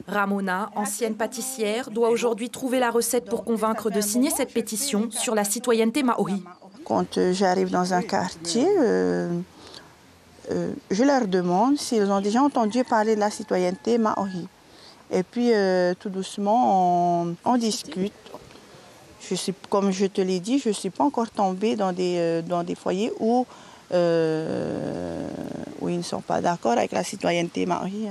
Ramona, ancienne pâtissière, doit aujourd'hui trouver la recette pour convaincre de signer cette pétition sur la citoyenneté maori. Quand j'arrive dans un quartier, je leur demande s'ils ont déjà entendu parler de la citoyenneté maori. Et puis tout doucement, on discute. Comme je te l'ai dit, je ne suis pas encore tombée dans des foyers où ils ne sont pas d'accord avec la citoyenneté maori.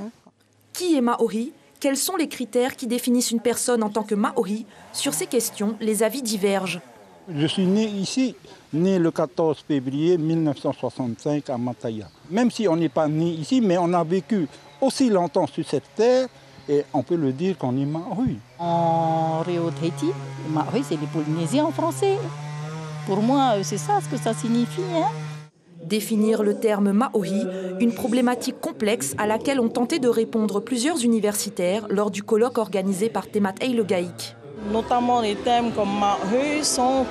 Qui est maori ? Quels sont les critères qui définissent une personne en tant que maori ? Sur ces questions, les avis divergent. Je suis né ici, né le 14 février 1965 à Mataya. Même si on n'est pas né ici, mais on a vécu aussi longtemps sur cette terre, et on peut le dire qu'on est maori. En Rio Tahiti, maori c'est les Polynésiens en français. Pour moi, c'est ça ce que ça signifie. Définir le terme maori, une problématique complexe à laquelle ont tenté de répondre plusieurs universitaires lors du colloque organisé par Te Matei le Gaïk. Notamment les termes comme maori sont,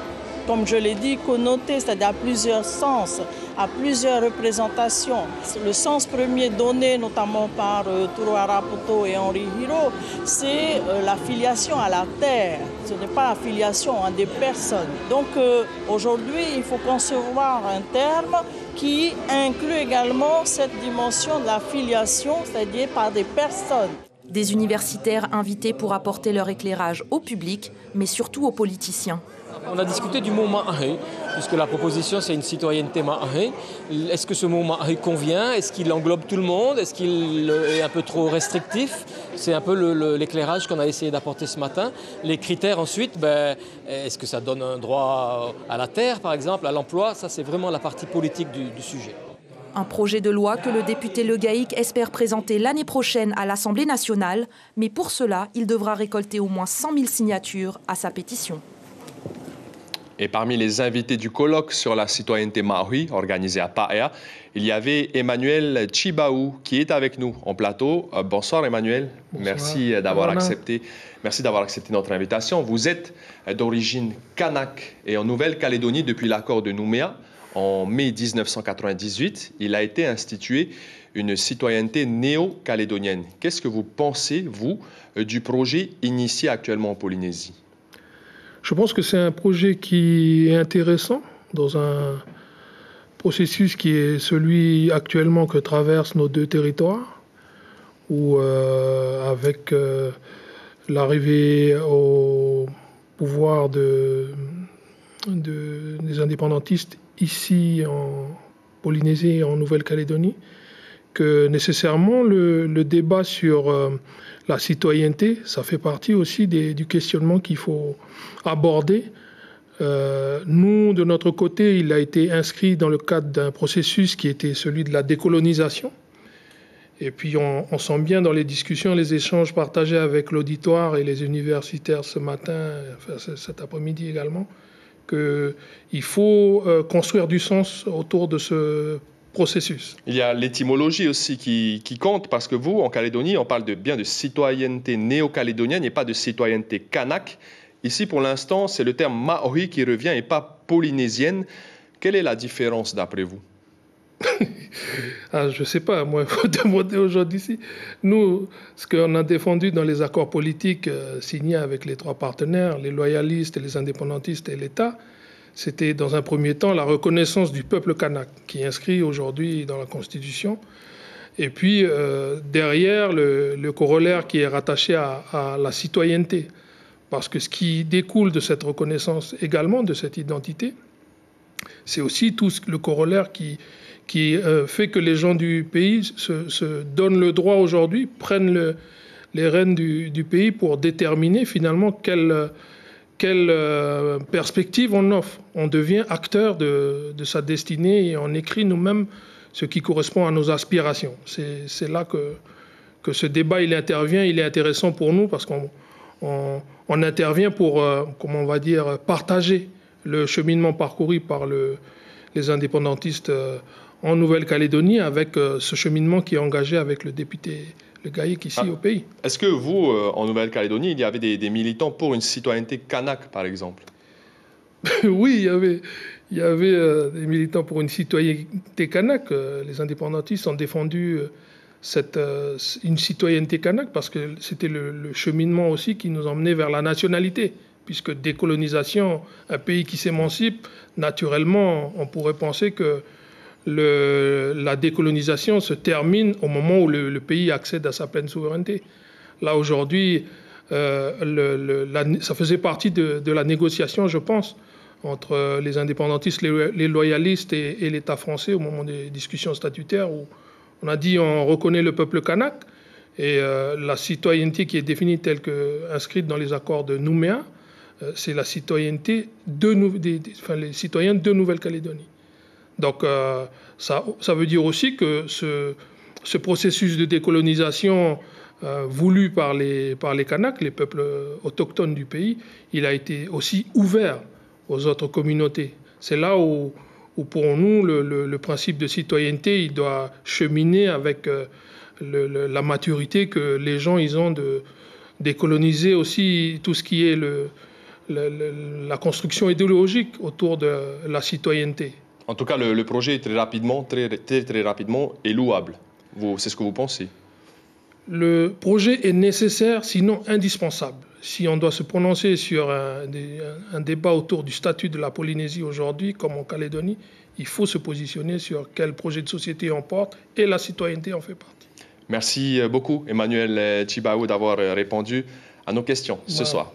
comme je l'ai dit, connotés, c'est-à-dire à plusieurs sens, à plusieurs représentations. Le sens premier donné notamment par Turo Arapoto et Henri Hiro, c'est la filiation à la terre. Ce n'est pas la filiation à des personnes. Donc aujourd'hui, il faut concevoir un terme qui inclut également cette dimension de la filiation, c'est-à-dire par des personnes. Des universitaires invités pour apporter leur éclairage au public, mais surtout aux politiciens. On a discuté du mot maori, puisque la proposition c'est une citoyenneté maori. Est-ce que ce mot maori convient ? Est-ce qu'il englobe tout le monde ? Est-ce qu'il est un peu trop restrictif ? C'est un peu l'éclairage qu'on a essayé d'apporter ce matin. Les critères ensuite, est-ce que ça donne un droit à la terre par exemple, à l'emploi ? Ça c'est vraiment la partie politique du sujet. Un projet de loi que le député Le Gaïk espère présenter l'année prochaine à l'Assemblée nationale, mais pour cela, il devra récolter au moins 100 000 signatures à sa pétition. Et parmi les invités du colloque sur la citoyenneté maori organisé à Paea, il y avait Emmanuel Chibaou qui est avec nous en plateau. Bonsoir Emmanuel, bonsoir. Merci d'avoir accepté notre invitation. Vous êtes d'origine kanak et en Nouvelle-Calédonie depuis l'accord de Nouméa. En mai 1998, il a été institué une citoyenneté néo-calédonienne. Qu'est-ce que vous pensez, vous, du projet initié actuellement en Polynésie ? Je pense que c'est un projet qui est intéressant dans un processus qui est celui actuellement que traversent nos deux territoires, où avec l'arrivée au pouvoir des indépendantistes ici en Polynésie et en Nouvelle-Calédonie, que nécessairement le débat sur la citoyenneté, ça fait partie aussi du questionnement qu'il faut aborder. Nous, de notre côté, il a été inscrit dans le cadre d'un processus qui était celui de la décolonisation. Et puis on sent bien dans les discussions, les échanges partagés avec l'auditoire et les universitaires ce matin, enfin cet après-midi également, qu'il faut construire du sens autour de ce processus. Il y a l'étymologie aussi qui compte, parce que vous, en Calédonie, on parle bien de citoyenneté néo-calédonienne et pas de citoyenneté kanak. Ici, pour l'instant, c'est le terme maori qui revient et pas polynésienne. Quelle est la différence d'après vous ? Je ne sais pas, moi, il faut demander aujourd'hui ici. Nous, ce qu'on a défendu dans les accords politiques signés avec les trois partenaires, les loyalistes, les indépendantistes et l'État, c'était dans un premier temps la reconnaissance du peuple kanak, qui est inscrit aujourd'hui dans la Constitution. Et puis, derrière, le corollaire qui est rattaché à la citoyenneté. Parce que ce qui découle de cette reconnaissance également, de cette identité, c'est aussi tout le corollaire qui fait que les gens du pays se donnent le droit aujourd'hui, prennent les rênes du pays pour déterminer finalement quelle perspective on offre. On devient acteur de sa destinée et on écrit nous-mêmes ce qui correspond à nos aspirations. C'est là que ce débat il intervient, il est intéressant pour nous parce qu'on intervient pour, comment on va dire, partager le cheminement parcouru par les indépendantistes en Nouvelle-Calédonie avec ce cheminement qui est engagé avec le député Le Gaïk ici au pays. Est-ce que vous, en Nouvelle-Calédonie, il y avait des militants pour une citoyenneté kanak, par exemple ? Oui, il y avait des militants pour une citoyenneté kanak. Les indépendantistes ont défendu une citoyenneté kanak, parce que c'était le cheminement aussi qui nous emmenait vers la nationalité, puisque décolonisation, un pays qui s'émancipe, naturellement, on pourrait penser que la décolonisation se termine au moment où le pays accède à sa pleine souveraineté. Là, aujourd'hui, ça faisait partie de la négociation, je pense, entre les indépendantistes, les loyalistes et l'État français au moment des discussions statutaires où on a dit on reconnaît le peuple kanak et la citoyenneté qui est définie telle qu'inscrite dans les accords de Nouméa, c'est la citoyenneté les citoyens de Nouvelle-Calédonie. Donc ça veut dire aussi que ce processus de décolonisation voulu par les Kanaks, les peuples autochtones du pays, il a été aussi ouvert aux autres communautés. C'est là où pour nous, le principe de citoyenneté, il doit cheminer avec la maturité que les gens ils ont de décoloniser aussi tout ce qui est la construction idéologique autour de la citoyenneté. En tout cas, le projet très rapidement est louable. C'est ce que vous pensez? Le projet est nécessaire, sinon indispensable. Si on doit se prononcer sur un débat autour du statut de la Polynésie aujourd'hui, comme en Calédonie, il faut se positionner sur quel projet de société on porte et la citoyenneté en fait partie. Merci beaucoup, Emmanuel Tjibaou, d'avoir répondu à nos questions ce soir.